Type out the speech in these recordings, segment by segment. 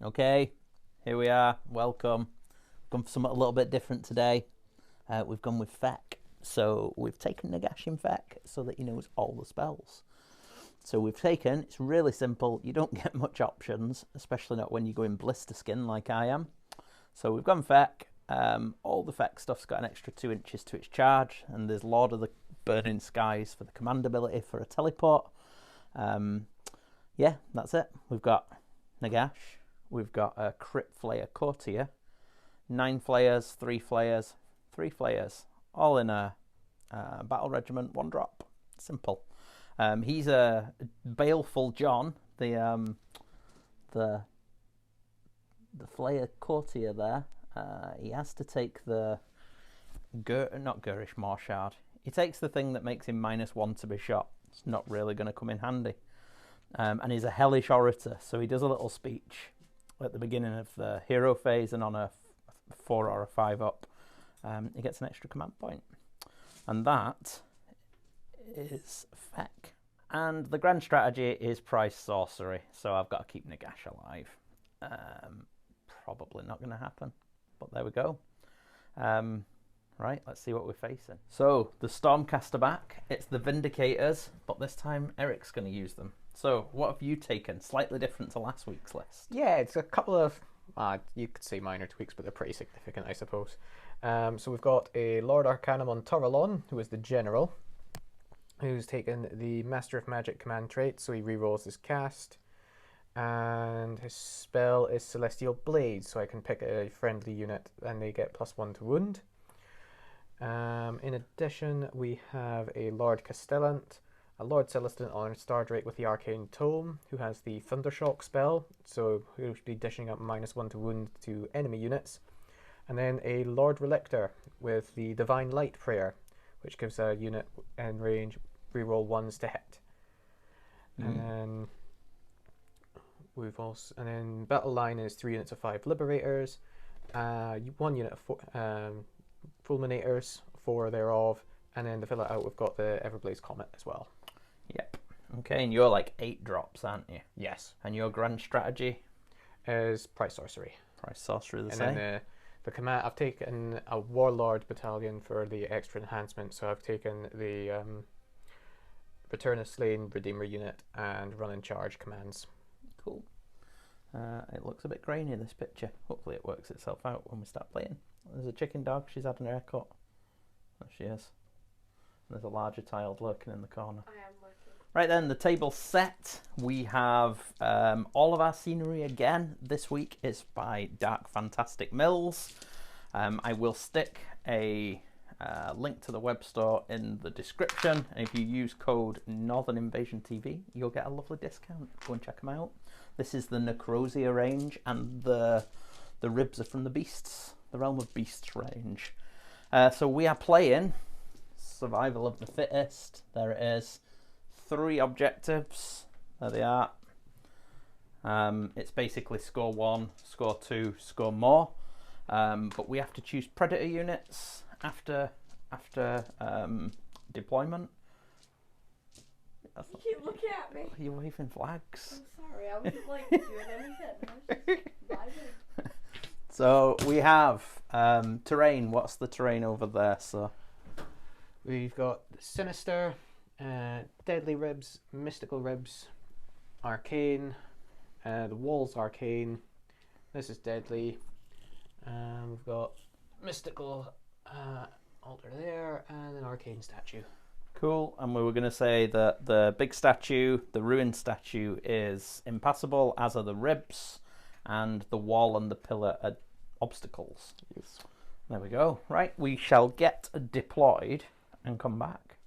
Okay, here we are. Welcome. Gone for something a little bit different today. We've gone with Feck. So we've taken Nagash in Feck so that he knows all the spells. So we've taken, it's really simple. You don't get much options, especially not when you go in Blisterskin like I am. So we've gone Feck. All the Feck stuff's got an extra 2 inches to its charge, and there's Lord of the Burning Skies for the command ability for a teleport. Yeah, that's it. We've got Nagash. We've got a Crypt Flayer Courtier, 9 Flayers, 3 Flayers, 3 Flayers, all in a battle regiment, 1 drop. Simple. He's a Baleful John, the Flayer Courtier there. He has to take the not Gurish Marshard. He takes the thing that makes him -1 to be shot. It's not really going to come in handy. And he's a Hellish Orator, so he does a little speech at the beginning of the hero phase, and on a 4 or a 5 up, he gets an extra command point. And that is Feck. And the grand strategy is price sorcery, so I've got to keep Nagash alive. Probably not going to happen, but there we go. Right, let's see what we're facing. So, the Stormcast are back. It's the Vindicators, but this time Eric's going to use them. So, what have you taken? Slightly different to last week's list. Yeah, it's a couple of, you could say minor tweaks, but they're pretty significant, I suppose. So we've got a Lord Arcanum on Toralon, who is the General, who's taken the Master of Magic command trait, so he rerolls his cast. And his spell is Celestial Blade, so I can pick a friendly unit and they get +1 to wound. In addition, we have a Lord Castellant, a Lord Celestant on Stardrake with the Arcane Tome, who has the Thundershock spell, so he'll be dishing up -1 to wound to enemy units. And then a Lord Relictor with the Divine Light Prayer, which gives a unit in range reroll 1s to hit. And then we've also, and then battle line is 3 units of 5 Liberators, 1 unit of Fulminators, 4 thereof, and then to fill it out we've got the Everblaze Comet as well. Yep. Okay, and you're like 8 drops, aren't you? Yes. And your grand strategy is price sorcery. Price sorcery, the and same. Then the command, I've taken a Warlord battalion for the extra enhancement, so I've taken the Return of Slain Redeemer unit and Run and Charge commands. Cool. It looks a bit grainy, this picture. Hopefully it works itself out when we start playing. There's a chicken dog, she's had an haircut. There she is. There's a larger child lurking in the corner. I am lurking. Right then, the table's set. We have all of our scenery again. This week is by Dark Fantastic Mills. I will stick a link to the web store in the description. And if you use code Northern Invasion TV, you'll get a lovely discount. Go and check them out. This is the Necrosia range, and the ribs are from the Beasts, the Realm of Beasts range. So we are playing Survival of the Fittest. There it is. 3 objectives. There they are. It's basically score 1, score 2, score more. But we have to choose predator units after deployment. You keep looking at me. You're waving flags. I'm sorry, I wasn't like doing anything. I was just vibing. So we have terrain. What's the terrain over there, sir? We've got Sinister, Deadly Ribs, Mystical Ribs, Arcane, the Wall's Arcane, this is Deadly, we've got Mystical Altar there, and an Arcane Statue. Cool, and we were going to say that the big statue, the ruined statue, is impassable, as are the ribs, and the wall and the pillar are obstacles. Yes. There we go. Right, we shall get deployed and come back.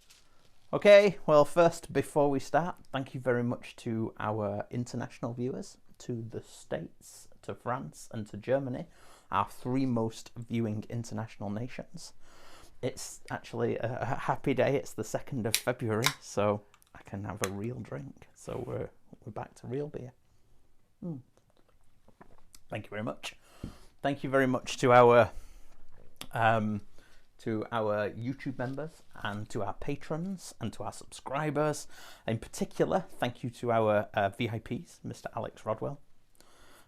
Okay, well, first, before we start, thank you very much to our international viewers, to the States, to France, and to Germany, our 3 most viewing international nations. It's actually a happy day. It's the 2nd of February, so I can have a real drink. So we're back to real beer. Thank you very much. Thank you very much to our YouTube members and to our patrons and to our subscribers. In particular, thank you to our VIPs, Mr. Alex Rodwell,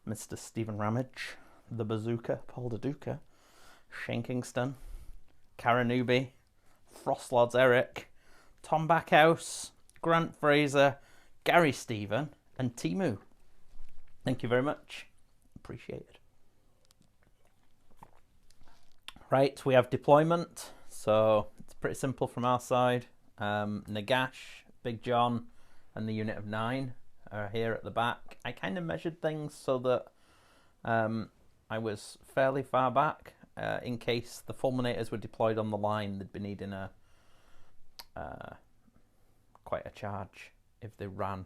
Mr. Stephen Ramage, the Bazooka, Paul Daduka, Shane Kingston, Karen Newby, Frostlords Eric, Tom Backhouse, Grant Fraser, Gary Stephen, and Timu. Thank you very much. Appreciated. Right, we have deployment. So it's pretty simple from our side. Nagash, Big John, and the unit of 9 are here at the back. I kind of measured things so that I was fairly far back in case the fulminators were deployed on the line. They'd be needing quite a charge if they ran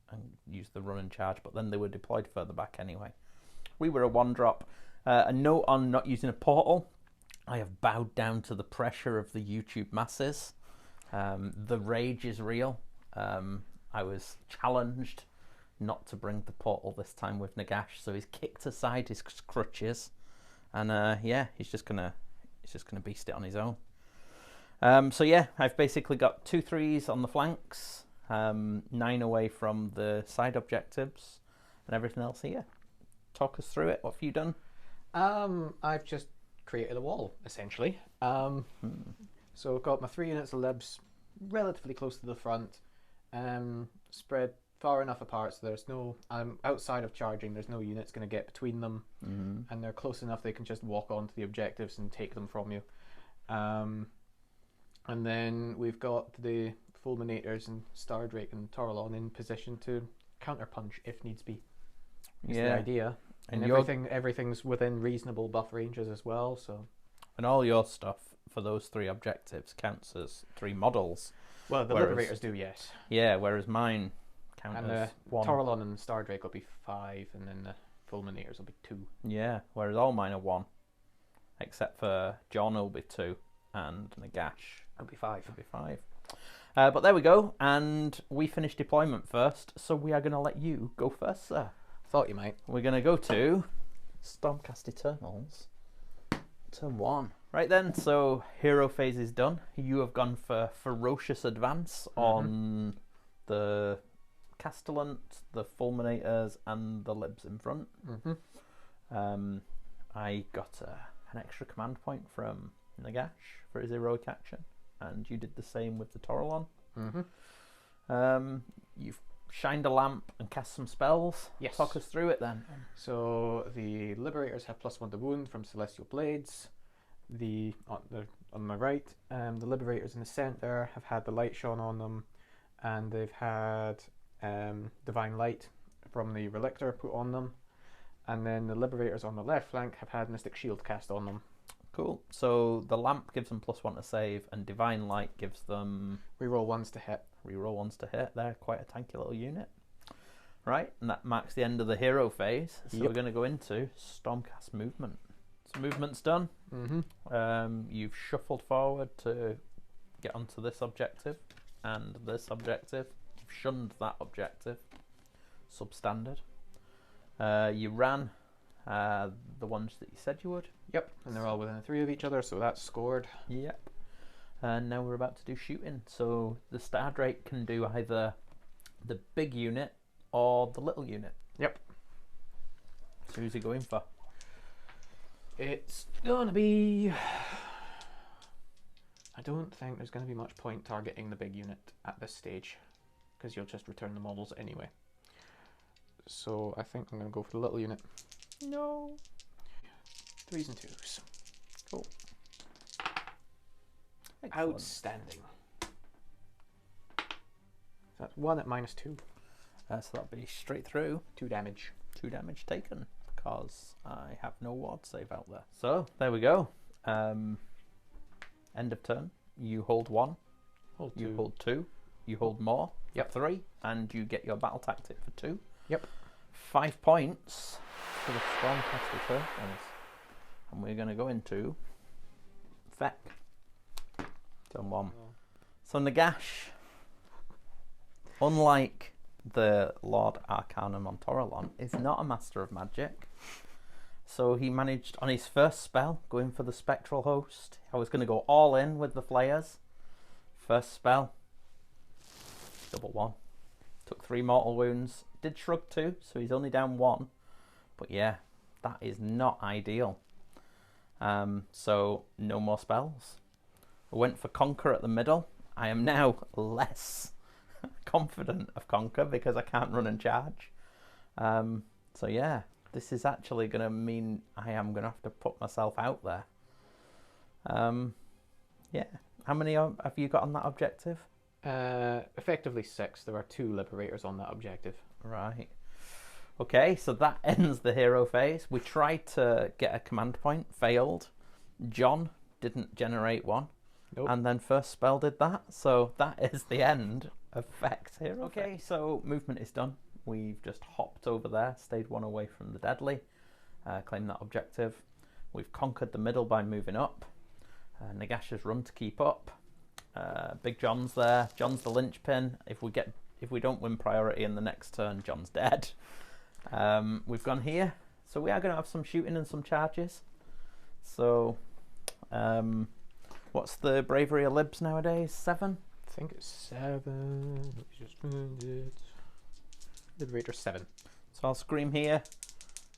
and used the run and charge, but then they were deployed further back anyway. We were a 1-drop. A note on not using a portal. I have bowed down to the pressure of the YouTube masses. The rage is real. I was challenged not to bring the portal this time with Nagash, so he's kicked aside his crutches, and yeah, he's just gonna beast it on his own. So yeah, I've basically got 2 3s on the flanks, 9 away from the side objectives, and everything else here. Talk us through it. What have you done? I've just created a wall, essentially. So I've got my 3 units of libs relatively close to the front, spread far enough apart so there's no, outside of charging, there's no units going to get between them, and they're close enough they can just walk onto the objectives and take them from you. And then we've got the Fulminators and Stardrake and Toralon in position to counterpunch if needs be. Is the idea. And everything's within reasonable buff ranges as well. So, and all your stuff for those 3 objectives counts as 3 models. Well, the Liberators do, yes. Yeah, whereas mine count and as 1. Toralon and Stardrake will be 5, and then the Fulminators will be 2. Yeah, whereas all mine are 1, except for John will be 2, and Nagash will be 5. Will be 5. But there we go, and we finished deployment first, so we are going to let you go first, sir. Thought you might. We're going to go to Stormcast Eternals, turn 1. Right then, so hero phase is done. You have gone for ferocious advance on the Castellant, the Fulminators, and the Libs in front. I got an extra command point from Nagash for his heroic action, and you did the same with the Toralon. You've shined a lamp and cast some spells. Yes. Talk us through it then. So the Liberators have +1 to wound from Celestial Blades. On my right, the Liberators in the centre have had the light shone on them, and they've had Divine Light from the Relictor put on them, and then the Liberators on the left flank have had Mystic Shield cast on them. Cool. So the lamp gives them +1 to save, and Divine Light gives them reroll 1s to hit. Reroll 1s to hit. They're quite a tanky little unit. Right, and that marks the end of the hero phase. So we're going to go into Stormcast movement. So movement's done. You've shuffled forward to get onto this objective and this objective. You've shunned that objective. Substandard. You ran the ones that you said you would. Yep, and they're all within 3 of each other, so that's scored. Yep. And now we're about to do shooting. So the Stardrake can do either the big unit or the little unit. Yep. So who's he going for? It's going to be... I don't think there's going to be much point targeting the big unit at this stage, because you'll just return the models anyway. So I think I'm going to go for the little unit. No. 3s and 2s. Cool. Excellent. Outstanding. That's 1 at -2. So that'll be straight through. 2 damage. 2 damage taken, because I have no ward save out there. So there we go. End of turn. You hold 1. Hold 2. You hold 2. You hold more. Yep. 3. And you get your battle tactic for 2. Yep. 5 points for the Stormcast Eternals. And we're going to go into Feck. Turn 1. So Nagash, unlike the Lord Arcanum on Toralon, is not a master of magic. So he managed, on his first spell, going for the Spectral Host. I was going to go all in with the Flayers. First spell, double 1. Took 3 mortal wounds. Did shrug 2, so he's only down 1. But yeah, that is not ideal. So no more spells. I went for Conquer at the middle. I am now less confident of Conquer because I can't run and charge. So yeah, this is actually going to mean I am going to have to put myself out there. Yeah. How many have you got on that objective? Effectively 6. There are 2 Liberators on that objective. Right. Okay, so that ends the hero phase. We tried to get a command point, failed. John didn't generate one. Nope. And then first spell did that. So that is the end of Vex hero. Okay, so movement is done. We've just hopped over there, stayed one away from the deadly, claimed that objective. We've conquered the middle by moving up. Nagash has run to keep up. Big John's there. John's the linchpin. If we don't win priority in the next turn, John's dead. We've gone here, so we are going to have some shooting and some charges. So, what's the bravery of libs nowadays? 7? I think it's 7. Let me just find it. Liberator 7. So I'll scream here.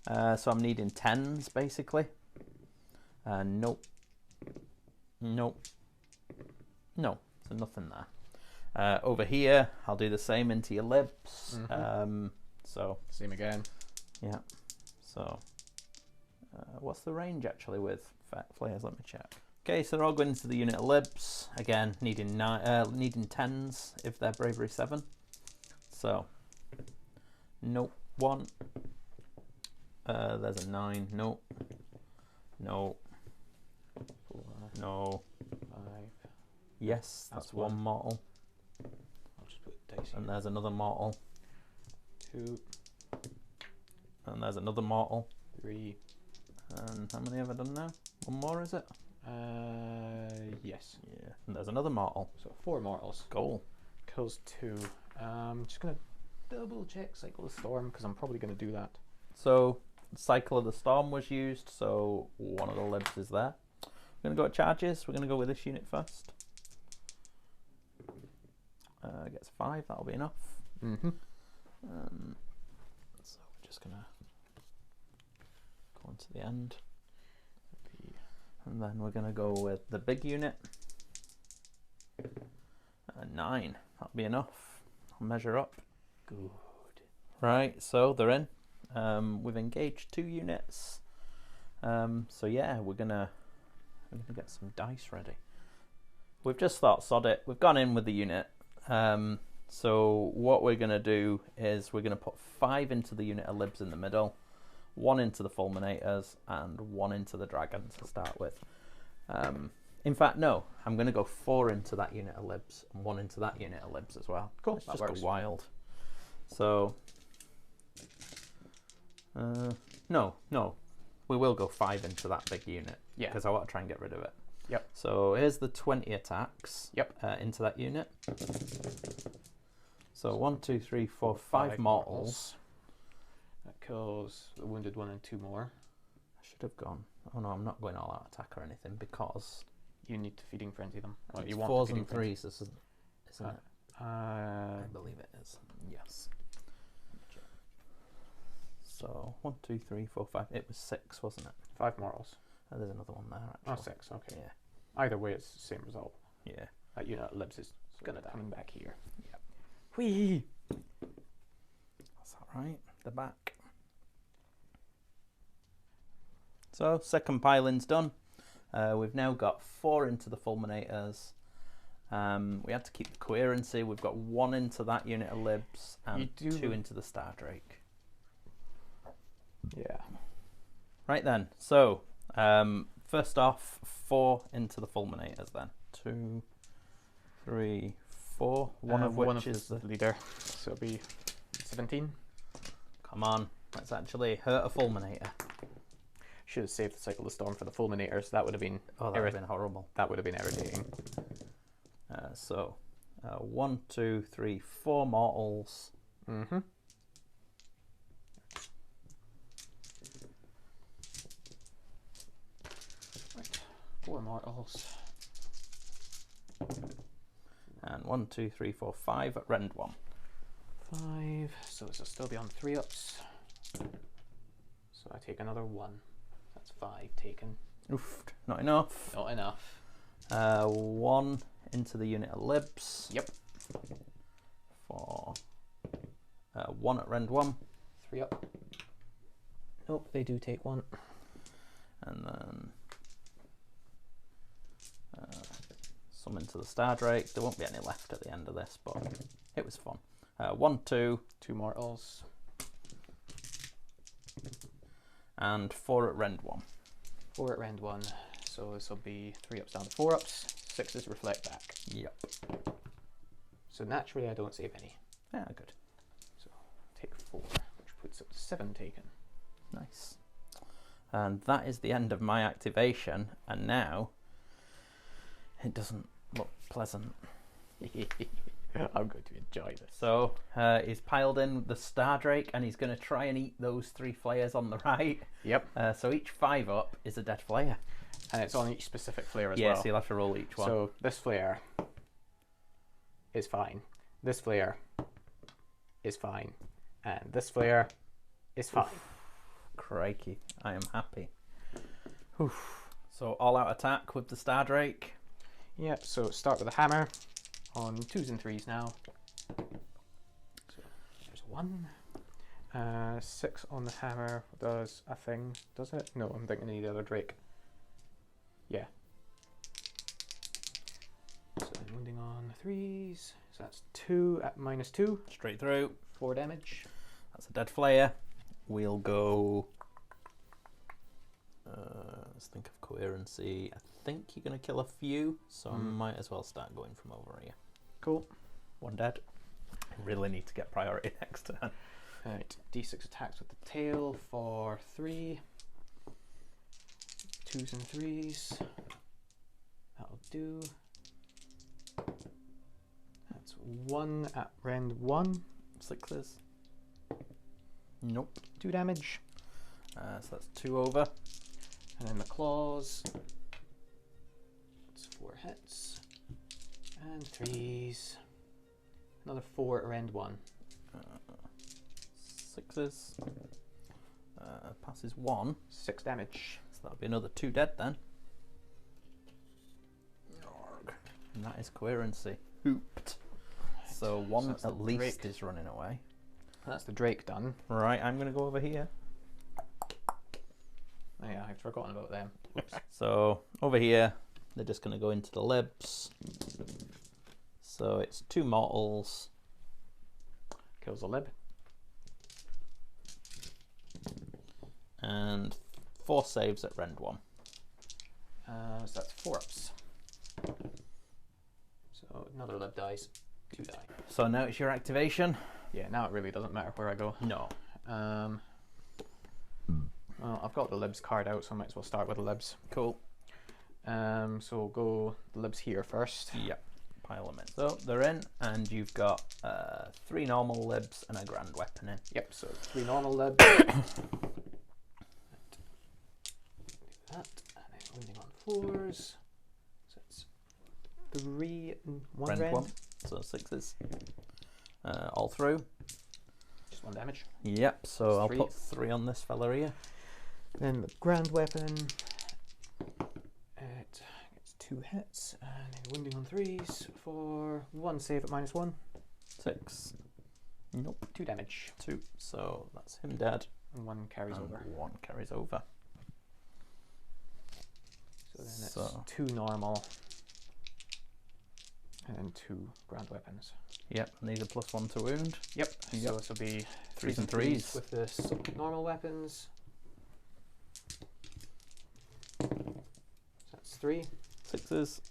So I'm needing 10s basically. Nope. Nope. No, so nothing there. Over here, I'll do the same into your libs. So same again. Yeah. So what's the range actually with flares? Let me check. Okay, so they're all going into the unit of libs. Again, needing 10s if they're bravery 7. So nope. 1. There's a 9. Nope. No. 4. No. 5. Yes, that's one mortal. I'll just put dice And there's another mortal. 2. And there's another mortal. 3. And how many have I done now? One more, is it? Yes. Yeah. And there's another mortal. So 4 mortals. Goal. Kills 2. I'm just going to double check Cycle of Storm because I'm probably going to do that. So Cycle of the Storm was used, so one of the libs is there. We're going to go at charges. We're going to go with this unit first. Gets 5, that'll be enough. So we're just going to go on to the end. And then we're going to go with the big unit. 9, that'll be enough. I'll measure up. Good. Right, so they're in. We've engaged 2 units. So yeah, we're gonna get some dice ready. We've just thought, sod it. We've gone in with the unit. So what we're gonna do is we're gonna put 5 into the unit of libs in the middle, 1 into the fulminators, and 1 into the dragons to start with. In fact, no, I'm gonna go 4 into that unit of libs and 1 into that unit of libs as well. Cool, Let's that just works. go wild. So no, we will go 5 into that big unit. Yeah. Because I want to try and get rid of it. Yep. So here's the 20 attacks. Yep. Into that unit. So 1, 2, 3, 4, 5 mortals. That kills the wounded 1 and 2 more. I should have gone. Oh no, I'm not going all out attack or anything because You need to feeding frenzy them. Well, it's you want 4s to feeding and frenzy. 3s, isn't it? I believe it is. Yes. So 1, 2, 3, 4, 5. It was 6, wasn't it? 5 mortals. There's another one there. Oh, Actually. 6. Okay. Yeah. Either way, it's the same result. Yeah. That unit libs is gonna coming back here. Yep. Whee! That's that right. The back. So second piling's done. We've now got 4 into the fulminators. We had to keep the coherency. We've got 1 into that unit of libs and 2 into the Star Drake. Yeah. Right then. So first off, 4 into the fulminators then. 2, 3, 4. One of which is the leader. So it'll be 17. Come on, let's actually hurt a fulminator. Should have saved the Cycle of Storm for the fulminators. That would have been Oh, that would have been horrible. That would have been irritating. So 1, 2, 3, 4 mortals. Mm-hmm. Right. 4 mortals. And 1, 2, 3, 4, 5 at rend 1. 5. So this will still be on 3 ups. So I take another 1. That's 5 taken. Oof, not enough. Not enough. 1 into the unit of libs. Yep. For 1 at rend 1. 3 up. Nope, they do take 1. And then some into the Star Drake. There won't be any left at the end of this, but it was fun. 1, 2. 2 mortals. And 4 at rend 1. 4 at rend 1. So this will be 3 ups down to 4 ups. 6s reflect back. Yep. So naturally I don't save any. Yeah, good. So take 4, which puts up to 7 taken. Nice. And that is the end of my activation. And now it doesn't look pleasant. I'm going to enjoy this. So he's piled in the Star Drake and he's going to try and eat those 3 flayers on the right. Yep. So each 5 up is a dead flayer. And it's on each specific flare as well. Yeah, so you'll have to roll each one. So this flare is fine. This flare is fine. And this flare is fine. Oof. Crikey, I am happy. Oof. So all out attack with the Star Drake. Yep, so start with a hammer on 2s and 3s now. So there's 1. 6 on the hammer does a thing, does it? No, I'm thinking of the other Drake. Yeah. So then wounding on 3s. So that's 2 at -2. Straight through. 4 damage. That's a dead flayer. We'll go. Let's think of coherency. I think you're going to kill a few, so I might as well start going from over here. Cool. 1 dead. I really need to get priority next turn. Right, d6 attacks with the tail for 3. 2s and 3s. That'll do. That's 1 at rend 1. 6s. Nope. 2 damage. So that's 2 over. And then the claws. It's 4 hits. And 3s. Another 4 at rend 1. 6s. Passes 1. 6 damage. So that'll be another 2 dead then. And that is coherency. Hooped. So 1 that's at the least Drake. is running away. That's the Drake done. Right, I'm going to go over here. Oh yeah, I've forgotten about them. Oops. So over here, they're just going to go into the libs. So it's 2 mortals. Kills a lib. And 4 saves at rend 1. So that's 4 ups. So another lib dies. 2 die. So now it's your activation. Yeah, now it really doesn't matter where I go. No. Well, I've got the libs card out, so I might as well start with the libs. Cool. So we'll go the libs here first. Yep. Pile them in. So they're in, and you've got 3 normal libs and a grand weapon in. Yep, so 3 normal libs. Do that, and then wounding on 4s. So it's 3 and 1 Rend rend. 1. So 6s. All through. Just 1 damage. Yep, so That's I'll 3. put 3 on this fella here. Then the grand weapon. It gets 2 hits, and then wounding on 3s for 1 save at -1. 6. Nope. 2 damage. 2. So that's him dead. And 1 carries And over. 1 carries over. So then it's So- 2 normal. And then 2 grand weapons. Yep, and these are +1 to wound. Yep. Yep. So this will be 3s and 3s. with the normal weapons. So that's 3. 6s.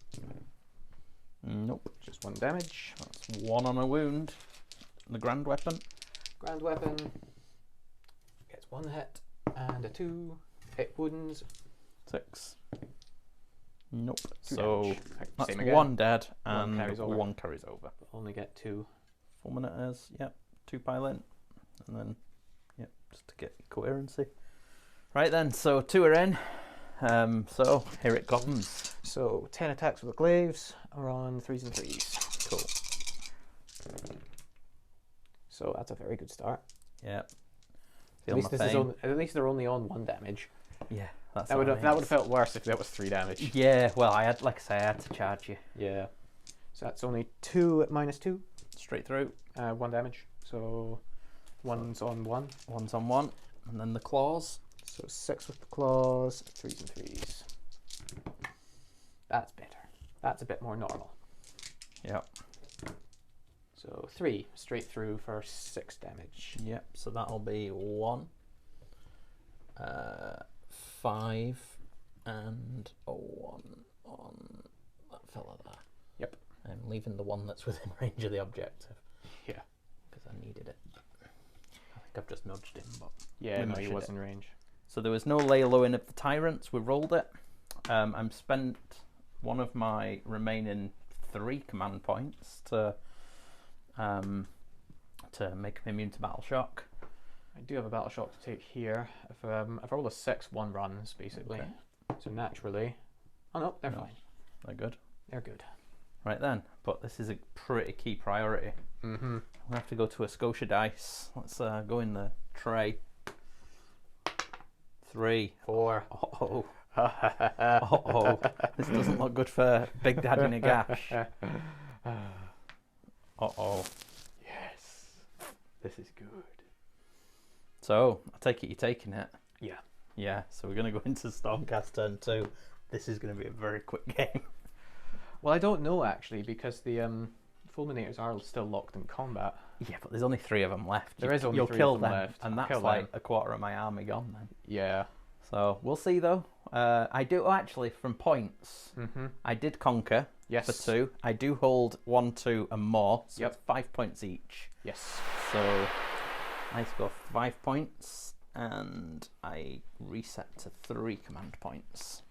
Nope. Just 1 damage. That's 1 on a wound. The grand weapon. Grand weapon gets 1 hit and a 2. It wounds. 6. Nope. 2 So damage. that's Same again. 1 dead One and carries over. 1 carries over. Only get 2. Fulminators, yep. 2 pile in. And then, yep, just to get coherency. Right then, so 2 are in. So here it comes. So 10 attacks with the glaives are on 3s and 3s. Cool. So that's a very good start. Yep. Feel my pain. At least they're only on 1 damage. Yeah, that's That what would I have mean. felt worse if that was 3 damage. Yeah, well, I had to charge you Yeah. So that's only 2 at -2. straight through. 1 damage. So one's on 1. One's on 1, and then the claws. So 6 with the claws, 3s and 3s. That's better. That's a bit more normal. Yep. So 3 straight through for 6 damage. Yep. So that'll be 1, 5, and a 1 on that fella there. Yep. I'm leaving the one that's within range of the objective. Yeah. Because I needed it. I think I've just nudged him, but Yeah, we no, he measured was it. in range. So there was no lay low in of the tyrants. We rolled it. I'm spent one of my remaining 3 command points to make him immune to battle shock. I do have a battle shock to take here. If I roll a 6, 1 runs basically. Okay. So naturally, oh no, they're No. fine. They're good. They're good. Right then, but this is a pretty key priority. Mm-hmm. We have to go to a Scotia dice. Let's go in the tray. 3. 4. Uh-oh. Uh-oh. This doesn't look good for Big Daddy Nagash. Uh-oh. Yes. This is good. So, I take it you're taking it. Yeah. Yeah, so we're going to go into Stormcast turn 2. This is going to be a very quick game. Well, I don't know actually because the fulminators are still locked in combat. Yeah, but there's only 3 of them left. There is only You'll 3 kill of them them, left. and I'll that's kill like them. a quarter of my army gone then. Yeah. So, we'll see though. I do actually, from points, Mm-hmm. I did conquer Yes. for 2. I do hold 1, 2 and more, so Yep. it's 5 points each. Yes. So I score 5 points and I reset to 3 command points.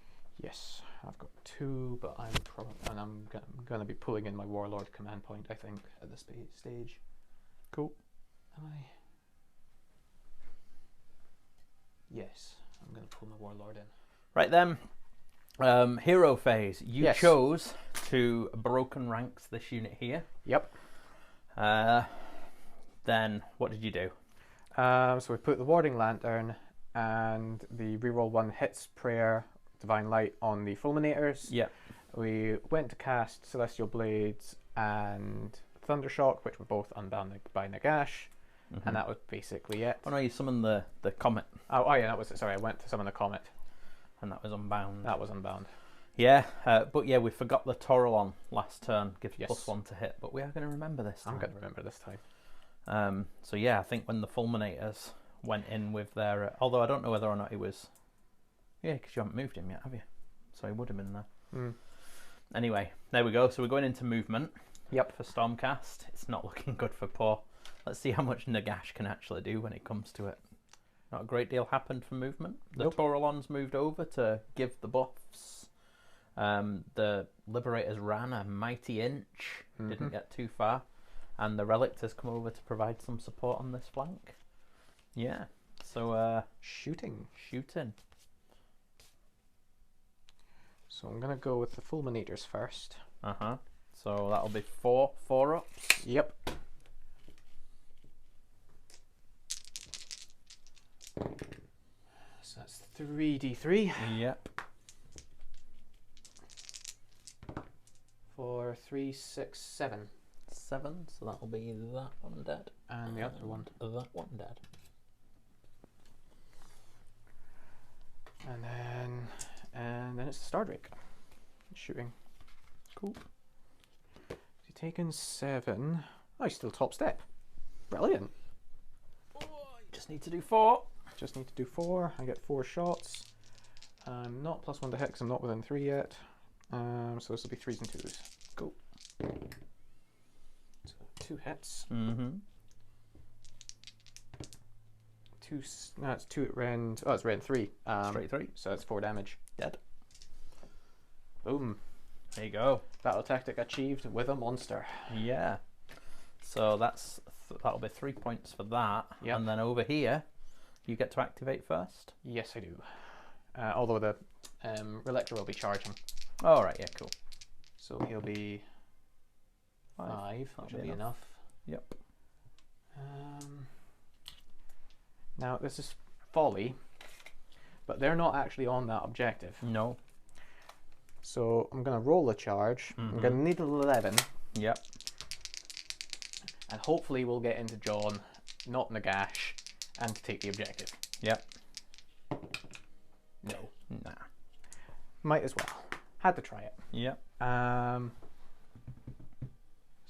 Yes. I've got 2, but I'm gonna be pulling in my warlord command point. I think at this stage. Cool. Am I? Yes. I'm gonna pull my warlord in. Right then, hero phase. You Yes. chose to broken ranks this unit here. Yep. Then what did you do? So we put the warding lantern and the reroll 1 hits prayer divine light on the fulminators. Yeah. We went to cast Celestial Blades and Thundershock, which were both unbound by Nagash, and that was basically it. Oh no, you summoned the comet, Oh yeah, that was it. Sorry, I went to summon the comet. and that was unbound. That was unbound. Yeah, but yeah, we forgot the Toralon last turn. Gives Yes. +1 to hit, but we are going to remember this time. I'm going to remember this time. So yeah, I think when the fulminators went in with their, although I don't know whether or not he was, yeah, because you haven't moved him yet, have you? So he would have been there. Mm. Anyway, there we go. So we're going into movement. Yep. For Stormcast, it's not looking good for Poor. Let's see how much Nagash can actually do when it comes to it. Not a great deal happened for movement. The Nope. Toralons moved over to give the buffs. The Liberators ran a mighty inch, didn't get too far, and the Relict has come over to provide some support on this flank. Yeah, so Shooting. shooting. So I'm going to go with the fulminators first. So that'll be 4 ups. Yep. So that's 3d3 Yep. for 3, 6, 7. 7, so that'll be that one dead. And the other one. That one dead. And then it's the Star Drake. Shooting. Cool. He's taken 7. Oh, he's still top step. Brilliant. Just need to do 4. Just need to do 4. I get 4 shots. I'm not +1 to hit because I'm not within 3 yet. So this will be 3s and 2s. Cool. So 2 hits. No, it's 2 at rend. Oh, it's rend 3. Straight 3. So that's 4 damage. Dead. Boom. There you go. Battle tactic achieved with a monster. Yeah. So that'll be 3 points for that. Yep. And then over here, you get to activate first. Yes, I do. Although the Relictor will be charging. All right. Yeah. Cool. So he'll be 5, That'll which will be be enough. Yep. Now, this is folly, but they're not actually on that objective. No. So I'm going to roll a charge. I'm going to need 11. Yep. And hopefully we'll get into John, not Nagash, and take the objective. Yep. No. Nah. Might as well. Had to try it. Yep. So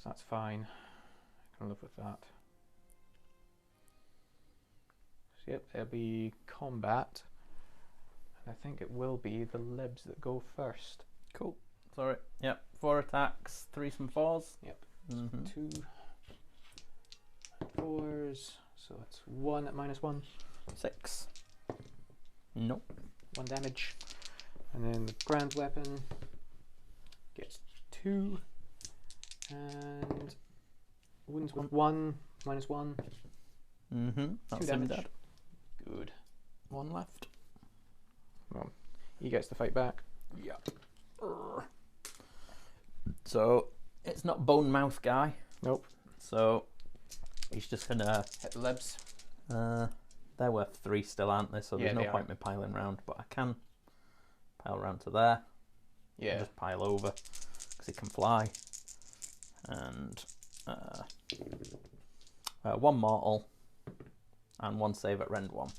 that's fine. I can live with that. So yep, it'll be combat. And I think it will be the libs that go first. Cool. Sorry. Yep. 4 attacks, 3s and 4s. Yep. So 2 4s. So that's 1 at -1. 6. Nope. 1 damage. And then the grand weapon gets 2. And wounds with 1, -1. That's 2 damage. dead. Good. 1 left. Well, he gets to fight back. Yeah. So it's not bone mouth guy. Nope. So he's just gonna Hit the libs. they're worth 3 still, aren't they? So there's Yeah, no they point me piling round, but I can pile round to there. Yeah. And just pile over because he can fly. And 1 mortal and 1 save at rend 1.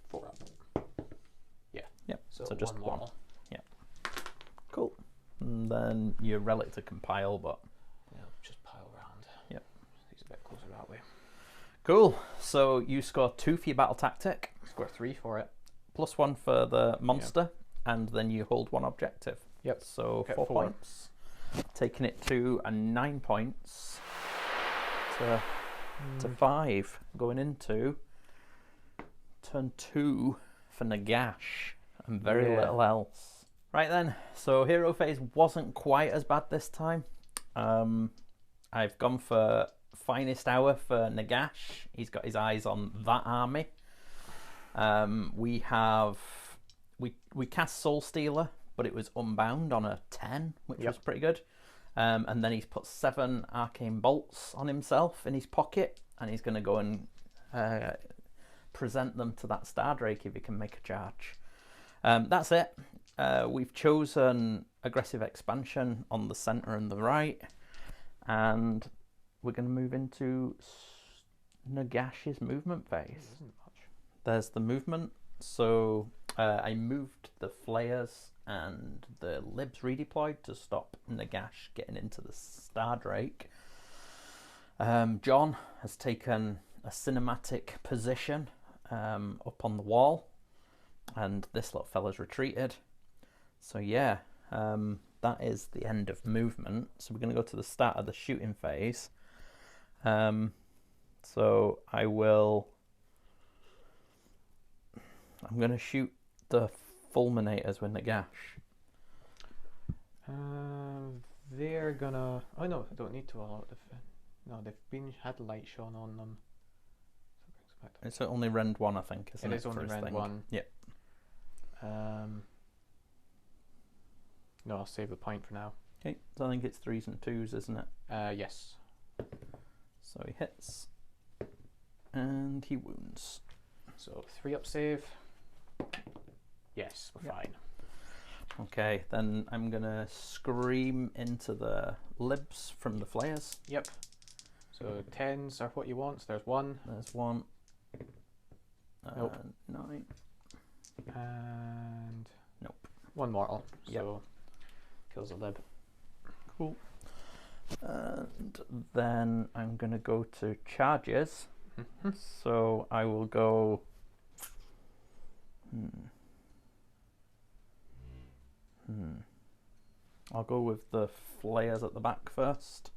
4 up. Yeah. Yep. So, So just 1 1. model. Cool. And then your relic to compile, but Yeah, just pile around. Yep. He's a bit closer that way. cool. So you score 2 for your battle tactic, Score 3 for it. +1 for the monster, and then you hold 1 objective. Yep. So Okay, 4 4. points, taking it to 9 points to 5, going into turn 2 for Nagash, and very Yeah. little else. Right then, so hero phase wasn't quite as bad this time. I've gone for finest hour for Nagash. He's got his eyes on that army. We cast Soul Stealer, but it was unbound on a 10, which was pretty good. And then he's put 7 arcane bolts on himself in his pocket, and he's going to go and present them to that Stardrake if he can make a charge. That's it. We've chosen aggressive expansion on the center and the right, and we're going to move into Nagash's movement phase. Isn't much. There's the movement. So I moved the flayers and the libs redeployed to stop Nagash getting into the Stardrake. John has taken a cinematic position up on the wall, and this little fella's retreated. So yeah, that is the end of movement. So we're going to go to the start of the shooting phase. So I'm going to shoot the fulminators with Nagash. They're gonna. Oh no, I don't need to allow it. No, they've had light shone on them. So it brings it back to It's only rend 1, I think, isn't it? It is only for his rend thing? 1. Yep. No, I'll save the point for now. Okay, so I think it's 3s and 2s, isn't it? Yes. So he hits, and he wounds. So 3 up save. Yes, we're fine. Okay, then I'm gonna scream into the libs from the flayers. Yep. So 10s are what you want. So there's 1. There's 1. Nope. 9. And Nope. 1 mortal. Yep. So kills a lib. Cool. And then I'm gonna go to charges. So I will go. I'll go with the flayers at the back first.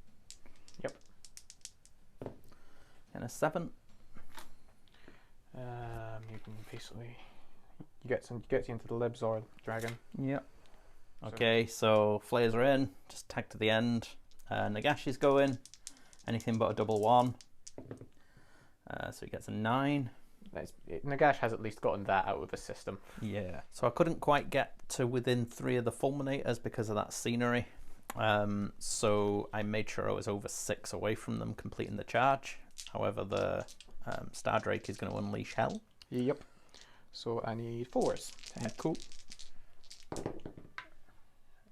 Yep. And a 7. You can basically gets you into the libs or dragon. Yep. Okay, so flayers are in. Just tag to the end. Nagash is going. Anything but a double 1. So he gets a 9. Nagash has at least gotten that out of the system. Yeah. So I couldn't quite get to within 3 of the fulminators because of that scenery. So I made sure I was over 6 away from them completing the charge. However, the Star Drake is going to unleash hell. Yep. So I need 4s to hit. Cool.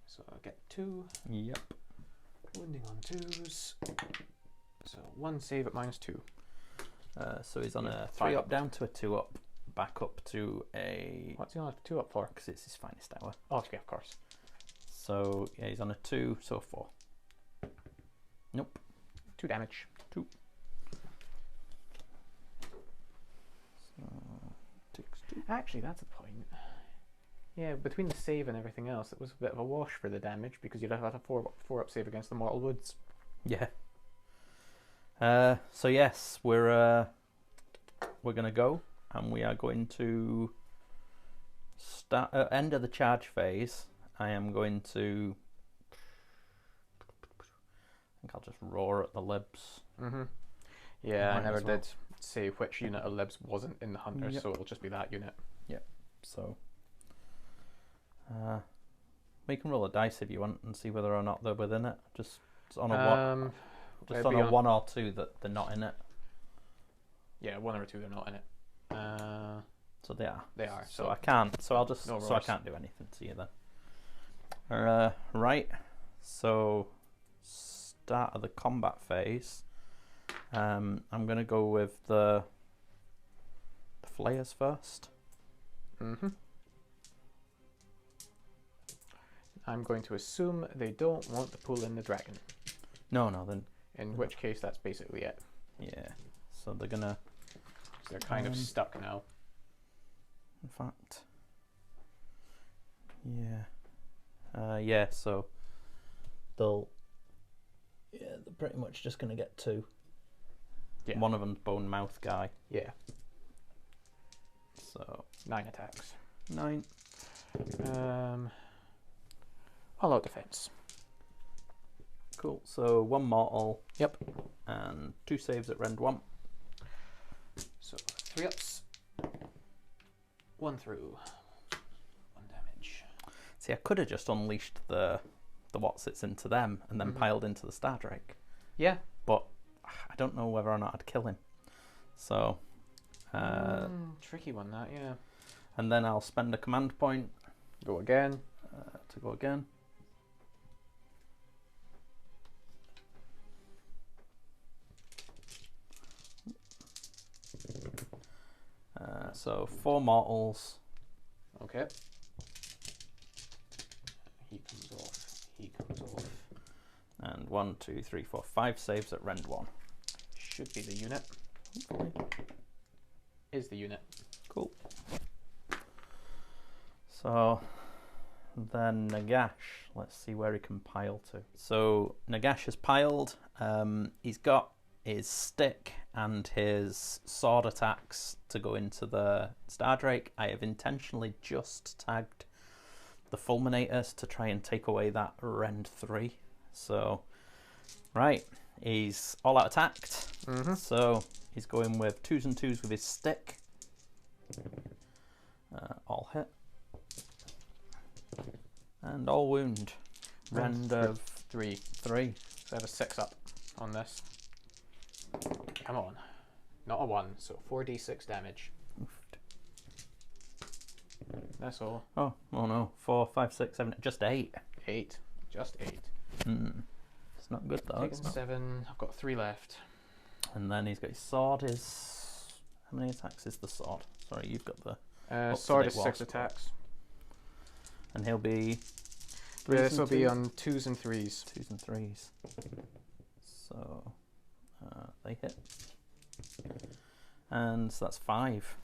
So I'll get 2. Yep. Wounding on 2s. So 1 save at -2. So he's on Yeah, a 5 3 up. up, down to a 2 up, back up to a... What's he on a 2 up for? Because it's his finest hour. Oh, okay, of course. So yeah, he's on a 2, so 4. Nope. 2 damage. 2. So, takes 2. Actually, that's a point. Yeah, between the save and everything else, it was a bit of a wash for the damage because you'd have had a 4 up save against the Mortal Woods. Yeah. So yes, we're gonna go, and we are going to start at end of the charge phase. I am going to. I think I'll just roar at the libs. Mm-hmm. Yeah, I Might never as well. did say which unit of libs wasn't in the hunters, Yep. so it'll just be that unit. So we can roll a dice if you want and see whether or not they're within it. Just on a one, just it'd on be a on- 1 or 2 that they're not in it. Yeah, 1 or 2 they're not in it. So they are. They are. So I can't. So I'll just. No so I roars. can't do anything to you then. Right. So start of the combat phase. I'm gonna go with the flayers first. Mm-hmm. I'm going to assume they don't want to pull in the dragon, No, then in which case that's basically it. yeah. So they're gonna. So they're kind of stuck now. In fact. Yeah. Yeah. So they'll. Yeah, they're pretty much just gonna get 2. Yeah. One of them's bone mouth guy. Yeah, So 9 attacks. 9. All out defense. Cool. So 1 mortal. Yep. And 2 saves at rend 1. So 3 ups. 1 through. 1 damage. See, I could have just unleashed the whatsits into them and then Mhm. piled into the Star Drake, Yeah. but I don't know whether or not I'd kill him. So, Tricky one, that, yeah. and then I'll spend a command point Go again. to go again. So 4 mortals. Okay. He comes off. He comes off. And 1, 2, 3, 4, 5 saves at rend 1. Should be the unit. Hopefully. Is the unit. Cool. So then Nagash, let's see where he can pile to. So Nagash has piled. He's got his stick and his sword attacks to go into the Star Drake. I have intentionally just tagged the Fulminators to try and take away that rend 3. So, right, he's all out attacked. Mm-hmm. So he's going with 2s and 2s with his stick. All hit. And all wound. Rend of 3. 3. So I have a 6 up on this. Come on. Not a 1, so 4d6 damage. Oofed. That's all. Oh no. 4, 5, 6, 7, just 8. 8. Just 8. It's not good though. Taking It's not. 7. I've got 3 left. And then he's got his sword. How many attacks is the sword? Sorry, you've got the. Sword to-date is 6 wasp. attacks. And he'll be. Yeah, this will be 2s on 2s and 3s. and 3s. So they hit. And so that's 5.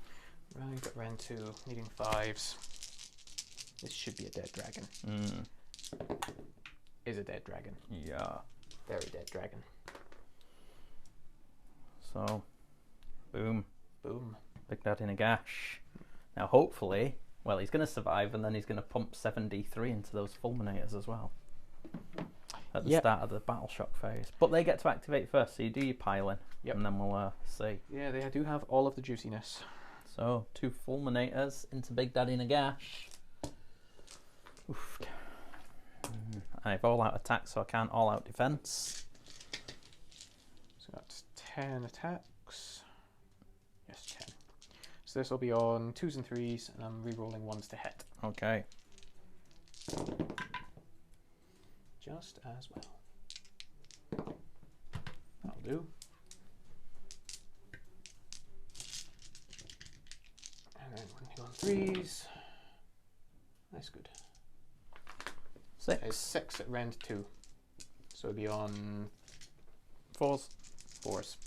Right, got round 2, needing 5s. This should be a dead dragon. Is a dead dragon. Yeah. Very dead dragon. So, boom. Boom. Big Daddy Nagash. Now, hopefully, well, he's going to survive, and then he's going to pump 7d3 into those Fulminators as well at the Yep. start of the Battle Shock phase. But they get to activate first, so you do your piling, Yep. and then we'll see. Yeah, they do have all of the juiciness. So, 2 Fulminators into Big Daddy Nagash. Oof. I have all-out attack, so I can't all-out defense. So that's 10 attacks. So this will be on 2s and 3s, and I'm re-rolling 1s to hit. Okay. Just as well. That'll do. And then 1, 2 on 3s. That's good. 6. It's 6 at rend 2. So it'll be on 4s. 4s.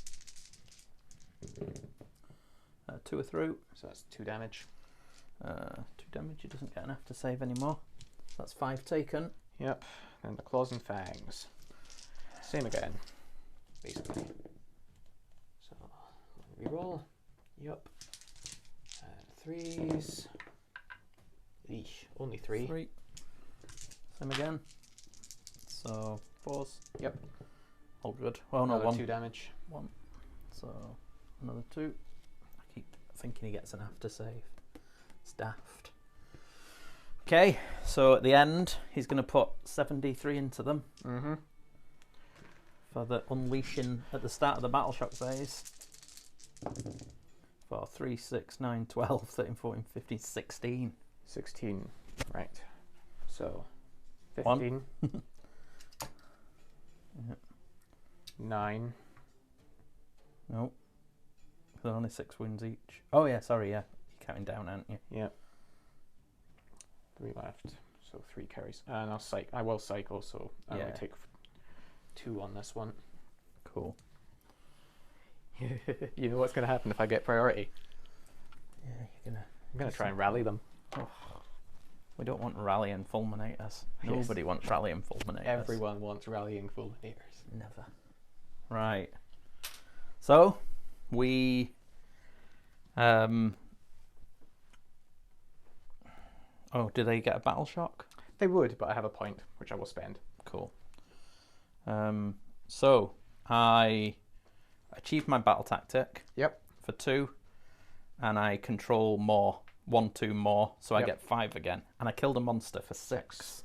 2 are through. So that's 2 damage. 2 damage. He doesn't get an after save anymore. So that's 5 taken. Yep. And the claws and fangs. Same again, basically. So reroll. Yep. 3s. Eesh. Only 3. 3. Same again. So 4s. Yep. All good. Well, no, Another 1. 2 damage. 1. So another 2. I keep thinking he gets an after save. It's daft. Okay, so at the end, he's going to put 7d3 into them Mm-hmm. for the unleashing at the start of the battle shock phase. For 3, 6, 9, 12, 13, 14, 15, 16. 16. Right. So 1. 15. Yep. 9. No. They're only 6 wounds each. Oh yeah, sorry, yeah. You're counting down, aren't you? Yep. 3 left. So 3 carries. And I will cycle, so I only Yeah. take 2 on this one. Cool. You know what's going to happen if I get priority? Yeah, you're gonna. I'm going to try and rally them. We don't want rallying fulminators. Yes. Nobody wants rallying fulminators. Everyone wants rallying fulminators. Never. Right. So we oh, do they get a battle shock? They would, but I have a point, which I will spend. Cool. So I achieved my battle tactic. Yep. For 2, and I control more. 1, 2 more, so I Yep. get 5 again. And I killed a monster for 6.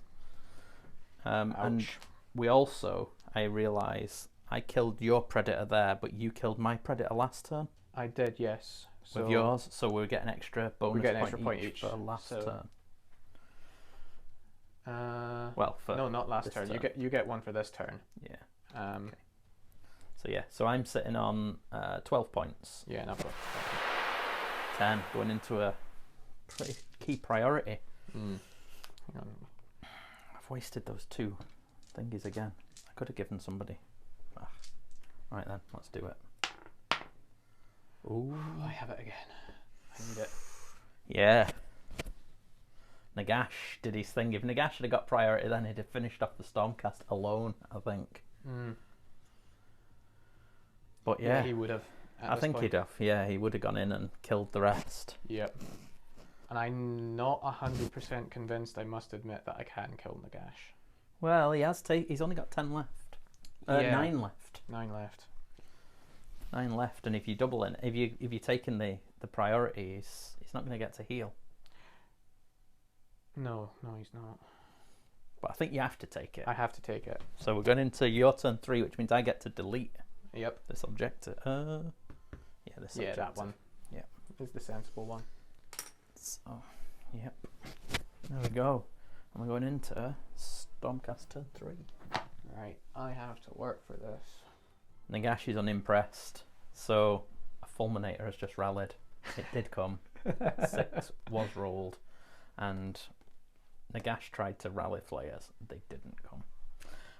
And Ouch. we also, I realise, I killed your predator there, but you killed my predator last turn I did, yes. So with yours, so we get an extra bonus get an point, extra point each each, for last so- turn. Well, For no, not last this turn. turn. You get 1 for this turn. Yeah. Okay. So yeah, so I'm sitting on 12 points. Yeah, and I've got 10, going into a pretty key priority. Hang on. I've wasted those 2 thingies again. I could have given somebody. Right then, let's do it. Ooh. I have it again. I need it. Yeah. Nagash did his thing. If Nagash had got priority, then he'd have finished off the Stormcast alone, I think. But yeah, he would have. I think he'd have. Yeah, he would have gone in and killed the rest. Yep. And I'm not 100% convinced, I must admit, that I can kill Nagash. Well, he has. He's only got 10 left. Yeah. 9 left. 9 left. 9 left, and if you double in, if you're taking the priority, he's not going to get to heal. No, he's not. But I think you have to take it. I have to take it. So we're going into your turn 3, which means I get to delete Yep. this objective. Yeah, this Yeah, objective. that one. Yeah. Is the sensible one. So, yep. There we go. And we're going into Stormcast turn 3. Right, I have to work for this. Nagash is unimpressed, so a fulminator has just rallied. It did come. 6 was rolled, and Nagash tried to rally flayers. They didn't come.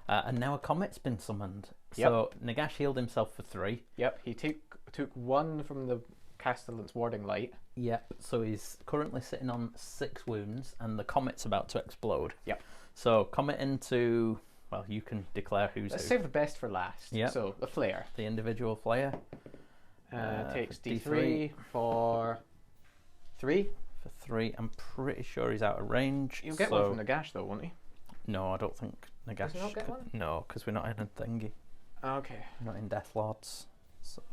And now a comet's been summoned. Yep. So Nagash healed himself for 3. Yep, he took 1 from the Castellan's Warding Light. Yep. So he's currently sitting on 6 wounds, and the comet's about to explode. Yep. So comet into. Well, you can declare who's Let's who. save the best for last. Yep. So, the Flare The individual flayer. takes for D3 for 3. For 3. I'm pretty sure he's out of range. You'll get so... one from Nagash, though, won't he? No, I don't think Nagash. Does he not get one? No, because we're not in a thingy. Okay. We're not in Death Lords. So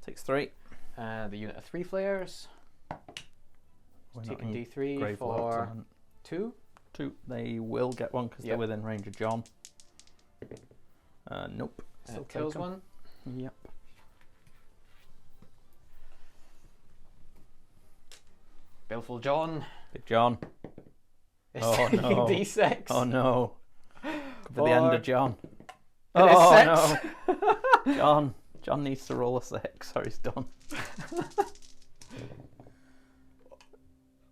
takes 3. The unit of 3 Flares. We're not Taking in D3 Grave for Lords, and 2. 2. They will get one because they're Yep. within range of John. Nope. Still Kills take 'em. one. Yep. Baleful John. Big John. It's Oh, taking no. D6. Oh no. Could be the end of John. It is Oh 6. no. John needs to roll a 6 or he's done.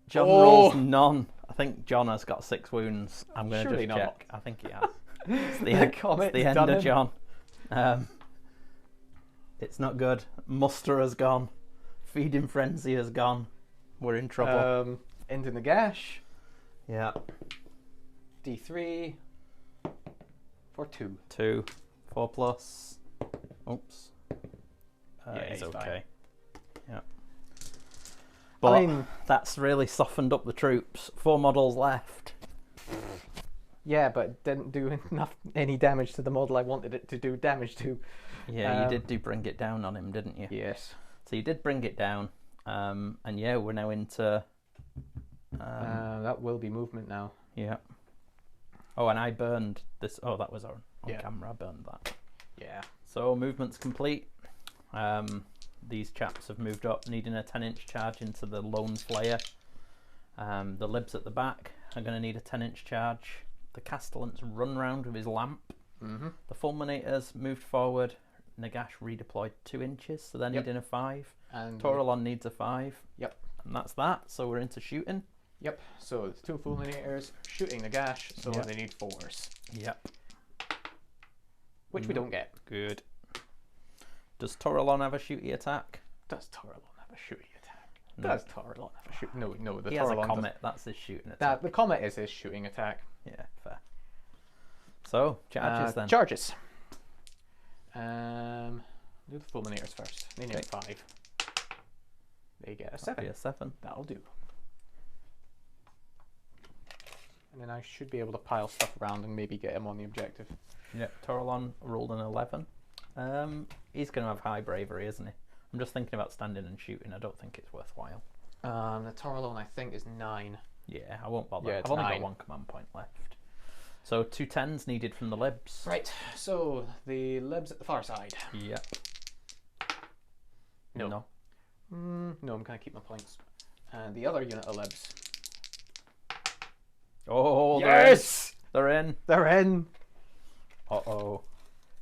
John rolls none. I think John has got 6 wounds. I'm going to Surely just not. check. I think he has. It's The it's comet's the end done of him. John. It's not good. Muster has gone. Feeding frenzy has gone. We're in trouble. Into Nagash. Yeah. D3 for 2. 2. 4 plus. Oops. Yeah, It's he's okay. fine. Yeah. But I mean, that's really softened up the troops. 4 models left. yeah, but it didn't do any damage to the model I wanted it to do damage to. Yeah, you did bring it down on him, didn't you? Yes. So you did bring it down. And yeah, we're now into... that will be movement now. yeah. Oh, and I burned this... Oh, that was on Yeah. camera. I burned that. Yeah. So movement's complete. These chaps have moved up, needing a 10-inch charge into the lone flayer. The libs at the back are going to need a 10-inch charge. The Castellan's run round with his lamp. Mm-hmm. The Fulminators moved forward. Nagash redeployed 2 inches, so they're needing a 5. And Toralon needs a 5. Yep. And that's that. So we're into shooting. Yep. So the 2 Fulminators shooting Nagash, so Yep. they need 4s, Yep. which we don't get. Good. Does Toralon have a shooty attack? Does Toralon have a shooting attack? No. Does Toralon have a shoot? No, the He has a Toralon comet. That's his shooting attack. That the comet is his shooting attack. Yeah, fair. So, charges then. Charges. Do the Fulminators first. They need Okay. 5. They get a That'd be 7. a 7. That'll do. And then I should be able to pile stuff around and maybe get him on the objective. Yeah, Toralon rolled an 11. He's going to have high bravery, isn't he? I'm just thinking about standing and shooting. I don't think it's worthwhile. The Toralon I think is 9. Yeah, I won't bother. Yeah, I've it's only 9. got 1 command point left. So 2 10s needed from the libs. Right. So the libs at the far side. Yep. No. No. No, I'm gonna keep my points. And the other unit of libs. Oh, Yes! they're in. They're in. Uh-oh.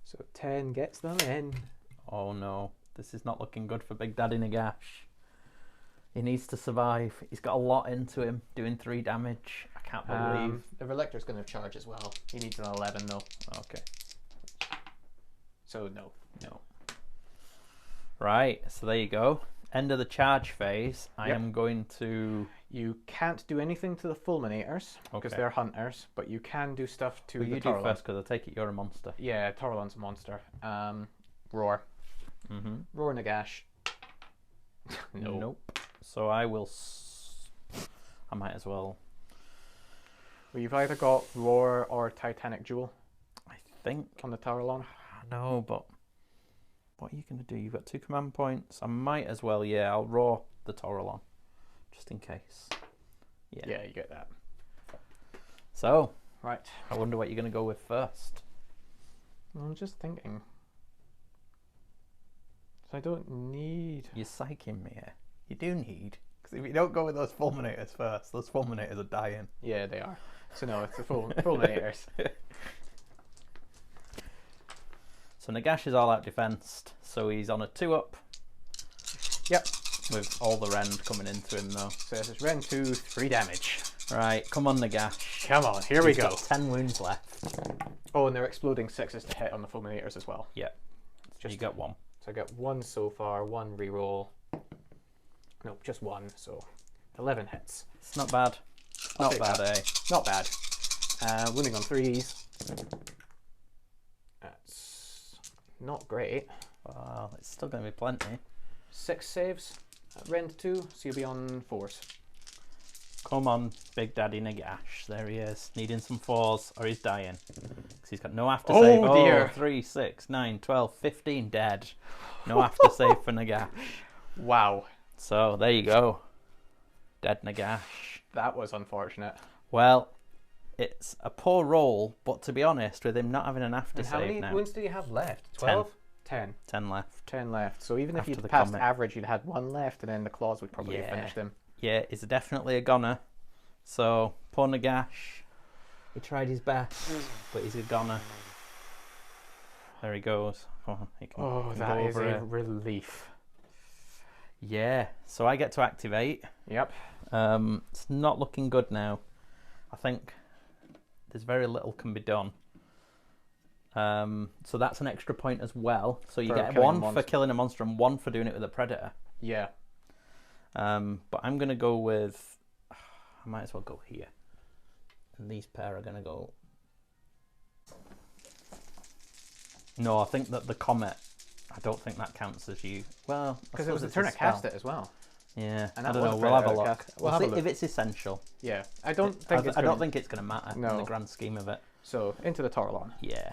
So 10 gets them in. Oh no, this is not looking good for Big Daddy Nagash. He needs to survive. He's got a lot into him, doing 3 damage. I can't believe. The Relictor's going to charge as well. He needs an 11 though. Okay. So no. No. Right, so there you go. End of the charge phase. I Yep. am going to... You can't do anything to the Fulminators because Okay. they're hunters, but you can do stuff to Well, the you do Toralon. first, because I take it you're a monster. Yeah, Toralon's a monster. Roar. Mm-hmm. Roar Nagash. No. Nope. So I will... I might as well... Well, you've either got Roar or Titanic Jewel I think... on the Toralon. No, but... What are you going to do? You've got 2 command points. I might as well, yeah, I'll roar the Toralon. Just in case. Yeah, you get that. So, Right. I wonder what you're going to go with first. I'm just thinking. So I don't need... You're psyching me here. You do need. Because if you don't go with those Fulminators first, those Fulminators are dying. Yeah, they are. So no, it's the Fulminators. So Nagash is all out defensed. So he's on a 2-up. Yep. With all the rend coming into him though. So this is Ren 2, 3 damage. Right, come on Nagash. Come on, here we He's go. got 10 wounds left. Oh, and they're exploding 6s to hit on the Fulminators as well. Yeah. Just You got 1. So I got 1 so far, 1 reroll. Nope, just 1, so 11 hits. It's not bad. I'll Not take bad, that. eh? Not bad. Wounding on 3s. That's not great. Well, it's still going to be plenty. 6 saves. Rend 2, so you'll be on 4s. Come on, Big Daddy Nagash. There he is. Needing some 4s or he's dying. Because he's got no after save. Oh, dear. 3, 6, 9, 12, 15 dead. No after save for Nagash. Wow. So, there you go. Dead Nagash. That was unfortunate. Well, it's a poor roll, but to be honest, with him not having an after And how save many now, wounds do you have left? 10. 12? 10. 10 left. 10 left. So even if After you'd the passed comet. average, you'd had 1 left, and then the claws would probably have Yeah. finished him. yeah, is definitely a goner. So poor Nagash, he tried his best, but he's a goner. There he goes. Oh, he can, can that go is over a it. relief. Yeah, so I get to activate. Yep. It's not looking good now. I think there's very little can be done. So that's an extra point as well. So you For get killing a 1 for killing a monster and 1 for doing it with a predator. Yeah. But I'm going to go with... I might as well go here. And these pair are going to go... No, I think that the comet... I don't think that counts as you... Well, Because it was a turn to cast it as well. Yeah, And I that don't was know. a We'll have a predator look. cast. We'll have a see look. if it's essential. Yeah. I don't think I don't think it's going to matter in the grand scheme of it. So, into the Toralon. Yeah.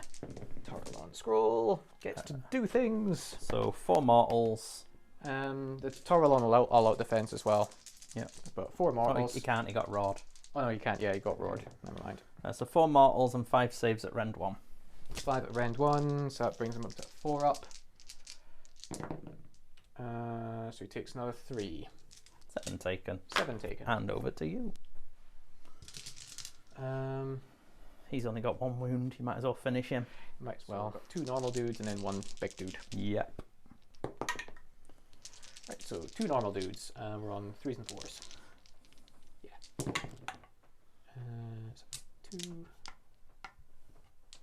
Toralon scroll gets to do things. So 4 mortals. The Toralon will all-out defense as well. Yeah. But 4 Oh, mortals. he can't. He got roared. Oh no, you can't. Yeah, you got roared. Never mind. So 4 mortals and 5 saves at rend 1. 5 at rend 1, so that brings him up to 4 up. So he takes another 3. 7 taken. 7 taken. And over to you. He's only got 1 wound. You might as well finish him. Might as well. Got 2 normal dudes and then 1 big dude. Yep. Right, so 2 normal dudes. We're on 3s and 4s. Yeah. So 2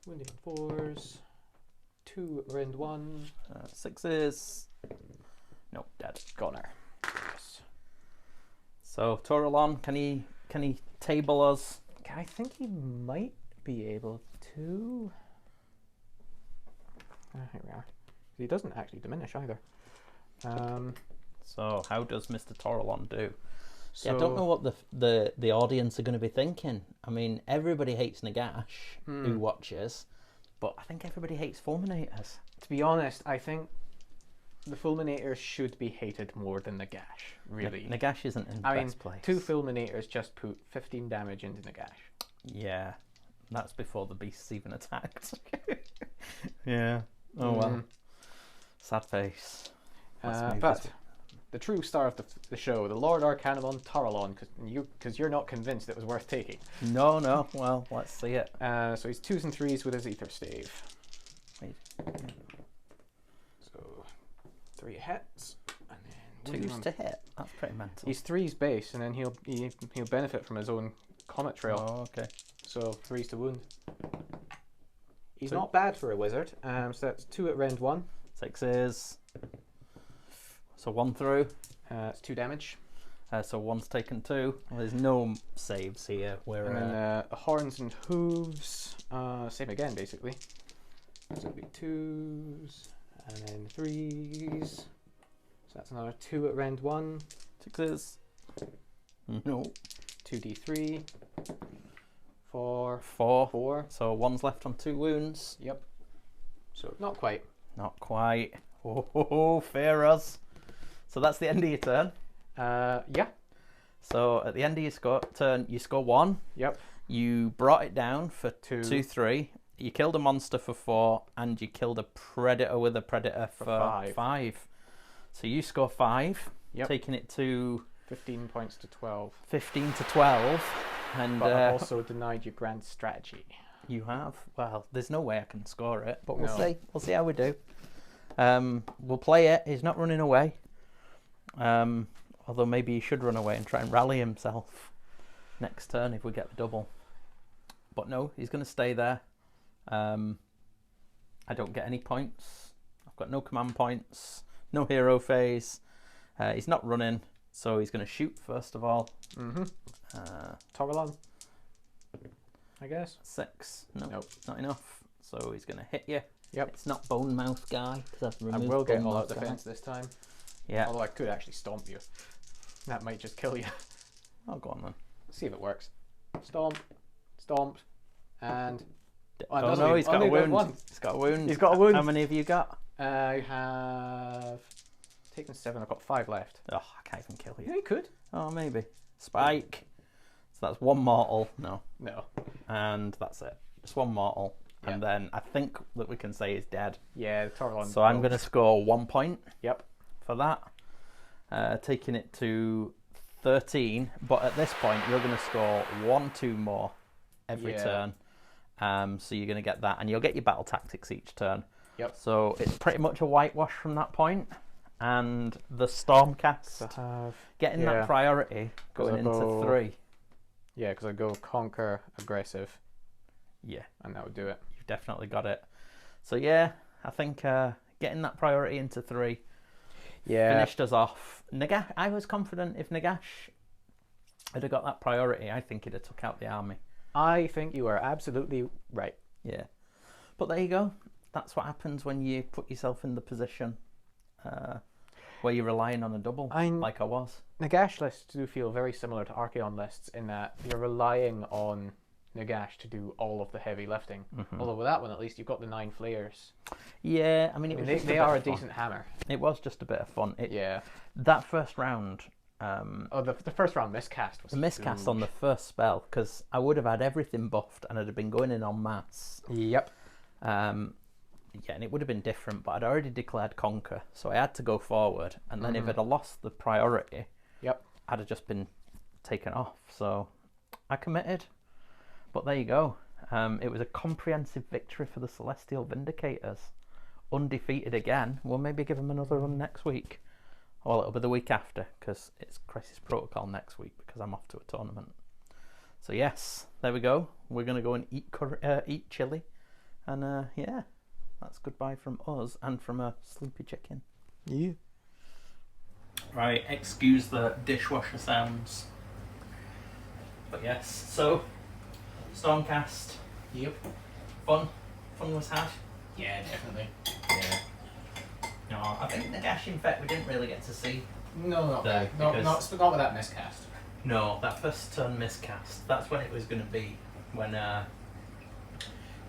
wounding on 4s. 2 rend 1. 6s. Nope, dead. Goner. Yes. So Toralon, can he table us? I think he might be able to. Here we are. He doesn't actually diminish either. So how does Mr. Toralon do? So Yeah, I don't know what the audience are going to be thinking. I mean, everybody hates Nagash who watches, but I think everybody hates Fulminators. To be honest, I think the Fulminators should be hated more than Nagash, really. Nagash isn't in the best place. 2 Fulminators just put 15 damage into Nagash. Yeah, that's before the beasts even attacked. Yeah. Oh well. Sad face. Let's move But this. the true star of the show, the Lord Arcanamon Toralon, because you're not convinced it was worth taking. No. Well, let's see it. So he's 2s and 3s with his Ether Stave. Wait. So 3 hits, and then 2s to hit. That's pretty mental. He's 3s base, and then he'll benefit from his own Comet Trail. Oh, okay. So 3s to wound. He's 2. not bad for a wizard. So that's 2 at rend 1. 6s. So 1 through. It's 2 damage. So 1's taken 2. Well, there's no saves here. And then horns and hooves. Same again, basically. So it'll be 2s, and then 3s. So that's another 2 at rend 1. 6s. No. 2d3. 4. 4. So 1's left on 2 wounds. Yep. So not quite. Not quite. Oh, fear us. So that's the end of your turn. Yeah. So at the end of your turn, you score 1. Yep. You brought it down for 2, 3. You killed a monster for 4, and you killed a predator with a predator for 5. So you score 5, taking it to 15 points to 12. 15 to 12. And But I've also denied your grand strategy. You have? Well, there's no way I can score it, but we'll No. see. We'll see how we do. We'll play it. He's not running away. Although maybe he should run away and try and rally himself next turn if we get the double. But no, he's going to stay there. I don't get any points. I've got no command points. No hero phase. He's not running, so he's going to shoot first of all. Toralon, I guess. 6. Nope. Not enough. So he's going to hit you. Yep. It's not Bone Mouth guy, because I've I removed will get Bone all Mouth out guy. defense this time. Yeah. Although I could actually stomp you. That might just kill you. Oh, go on then. See if it works. Stomp, stomp, and Oh, doesn't no, he? he's got a Only got wound. one. He's got a wound. He's got a wound. How many have you got? I have taken 7. I've got 5 left. Oh, I can't even kill Yeah, you. you could. Oh, maybe. Spike. So that's 1 mortal. No. No. And that's it. Just 1 mortal. Yeah. And then I think that we can say he's dead. Yeah, the Toralon. So I'm going to score 1 point Yep. for that. Taking it to 13, but at this point you're going to score 1-2 more every Yeah. turn. So you're going to get that, and you'll get your battle tactics each turn. Yep. So it's pretty much a whitewash from that point. And the Stormcast, To have getting yeah. that priority going I into go- 3. Yeah, because I go conquer, aggressive, Yeah, and that would do it. you've definitely got it. So yeah, I think getting that priority into 3 Yeah. finished us off. Nagash, I was confident if Nagash had have got that priority, I think he'd have took out the army. I think you are absolutely right. Yeah. But there you go. That's what happens when you put yourself in the position where you're relying on a double, like I was. Nagash lists do feel very similar to Archaon lists in that you're relying on Nagash to do all of the heavy lifting. Although with that one, at least you've got the 9 flayers. Yeah, I mean, They are a decent hammer. It was just a bit of fun. Yeah. That first round, The first round miscast was the miscast huge. on the first spell, because I would have had everything buffed and I'd have been going in en masse. Yep. Yeah, and it would have been different, but I'd already declared conquer, so I had to go forward. And then if I'd have lost the priority, Yep. I'd have just been taken off. So I committed. But there you go. It was a comprehensive victory for the Celestial Vindicators. Undefeated again. We'll maybe give them another run next week. Well, it'll be the week after, because it's Crisis Protocol next week, because I'm off to a tournament. So yes, there we go. We're going to go and eat chili. And yeah, that's goodbye from us and from a sleepy chicken. Yeah. Right, excuse the dishwasher sounds. But yes, so Stormcast, Yep. fun was had. Yeah, definitely. Yeah. No, I think Nagash, in fact, we didn't really get to see. No, not There, really. Not because- with that miscast. No, that first turn miscast. That's when it was going to be, when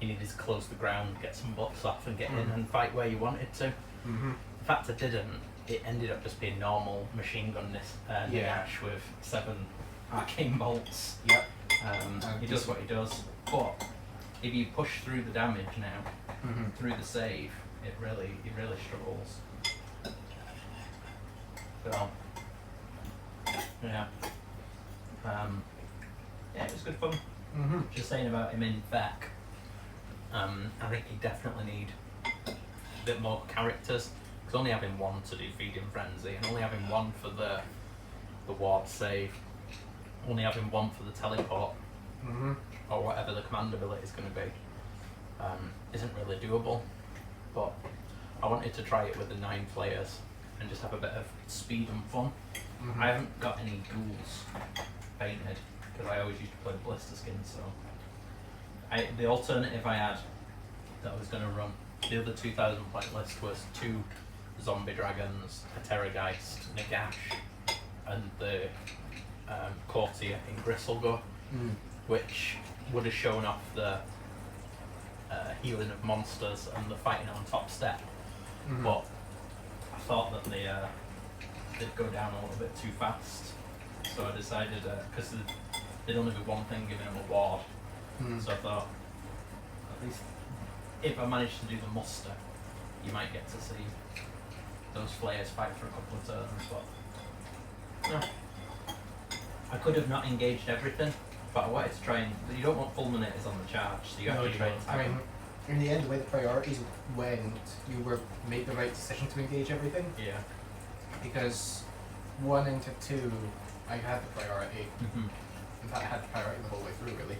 you needed to close the ground, get some buffs off, and get in and fight where you wanted to. Mm-hmm. The fact I didn't, it ended up just being normal machine gun Nagash Yeah. with 7 arcane bolts. Yep. He does what he does, but if you push through the damage now, Mm-hmm. through the save, it really struggles. So yeah, yeah, it was good fun. Mm-hmm. Just saying about him in Beck, I think he definitely need a bit more characters. Because only having 1 to do Feeding Frenzy, and only having 1 for the ward save, only having 1 for the teleport, Mm-hmm. or whatever the command ability is going to be, isn't really doable. But I wanted to try it with the 9 players and just have a bit of speed and fun. Mm-hmm. I haven't got any ghouls painted because I always used to play Blisterskin, so the alternative I had that I was going to run, the other 2,000 point list was 2 zombie dragons, a Terrorgeist, Nagash, and the courtier in Gristlegore, which would have shown off the healing of monsters and the fighting on top step. Mm-hmm. But I thought that they'd go down a little bit too fast, so I decided, because there'd only be one thing giving them a ward, so I thought, at least if I managed to do the muster, you might get to see those flayers fight for a couple of turns. But no, I could have not engaged everything, but I wanted to try and, you don't want fulminators on the charge, so you have to try and tag them. In the end, the way the priorities went, you made the right decision to engage everything, Yeah. because 1 into 2, I had the priority. Mm-hmm. In fact, I had the priority the whole way through, really.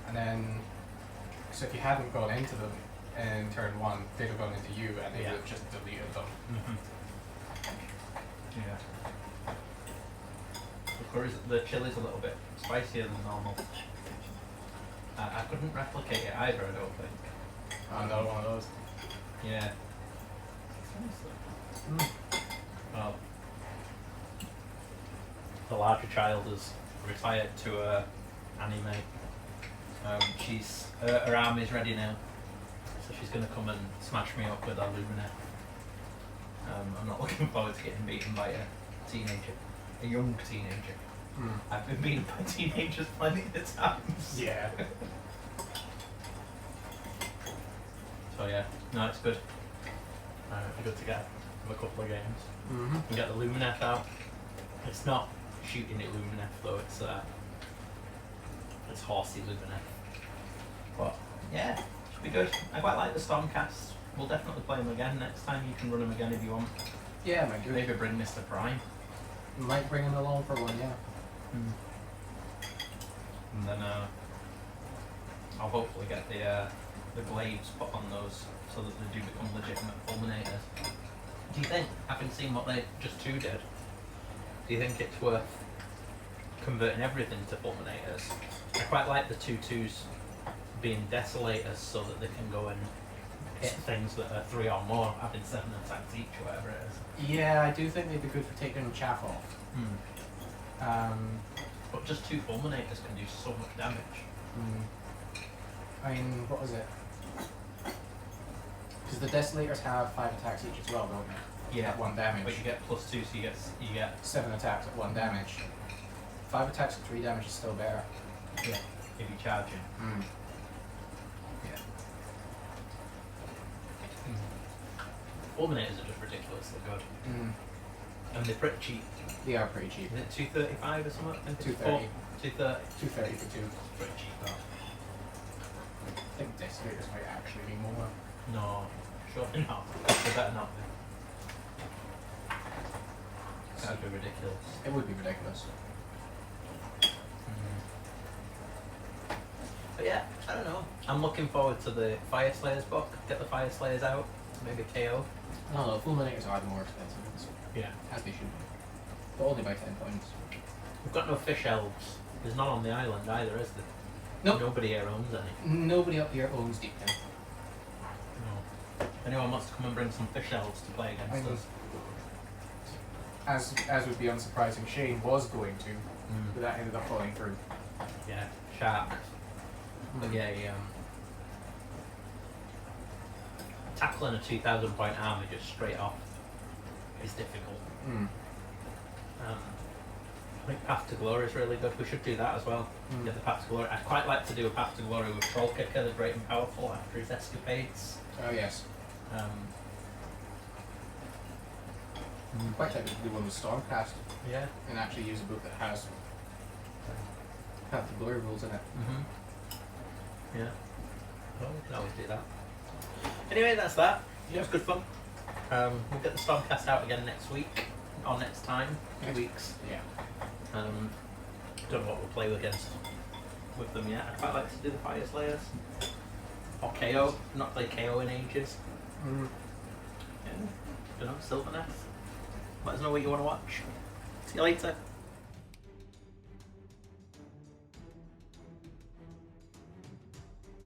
And then, so if you hadn't gone into them in turn 1, they'd have gone into you, and they Yeah. would have just deleted them. Yeah. The chili's a little bit spicier than normal. I couldn't replicate it either, I don't think. Another one of those. Yeah. Well, the larger child has retired to anime. Her army's ready now, so she's going to come and smash me up with her Lumina. I'm not looking forward to getting beaten by a teenager, a young teenager. I've been beaten by teenagers plenty of times. Yeah. So yeah, no, it's good. It'd be good to get a couple of games. Mm-hmm. And get the Lumineth out. It's not shooting Illumineth though, it's horsey Illumineth. But yeah, should be good. I quite like the Stormcast. We'll definitely play them again next time. You can run them again if you want. Yeah, might do it. Maybe bring Mr. Prime. Might bring him along for one, yeah. And then I'll hopefully get the glaives put on those so that they do become legitimate fulminators. Do you think, having seen what they just two did, do you think it's worth converting everything to fulminators? I quite like the 2/2s being desolators so that they can go and hit things that are 3 or more, having 7 attacks each or whatever it is. Yeah, I do think they'd be good for taking chaff off. But just 2 fulminators can do so much damage. I mean, what was it? Because the Desolators have 5 attacks each as well, don't they? Yeah. At 1 damage. But you get +2, so you get 7 attacks at 1 damage. 5 attacks at 3 damage is still better. yeah, if you charge him. Yeah. Fulminators are just ridiculously good. And they're pretty cheap. They are pretty cheap. Is it 235 or something? I think it's 230. 230. 230 for 2. Pretty cheap though. I think Desolators might actually be more. No, surely not. They better not be. That would be ridiculous. It would be ridiculous. But yeah, I don't know. I'm looking forward to the Fire Slayers book. Get the Fire Slayers out. Maybe KO. I don't know, Fulminators are the more expensive, Yeah. as they should be. But only by 10 points. We've got no fish elves. There's none on the island either, is there? Nope. Nobody here owns any. Nobody up here owns Deepkin. No. If anyone wants to come and bring some fish elves to play against us. As would be unsurprising, Shane was going to, but that ended up falling through. Yeah, shark. But yeah, tackling a 2,000 point army just straight off is difficult. I think Path to Glory is really good. We should do that as well. Get the Path to Glory. I'd quite like to do a Path to Glory with Troll Kicker, the great and powerful, after his escapades. Oh yes. Quite like to do one with Stormcast Yeah. and actually use a book that has Path to Glory rules in it. Yeah. Well, we can always do that. Anyway, that's that. It was good fun. We'll get the Stormcast out again next week, or next time, 2 weeks. Yeah. Don't know what we'll play against with them yet. I'd quite like to do the Fire Slayers. Or KO. Not played KO in ages. Yeah. Don't know, Sylvaneth. Let us know what you want to watch. See you later.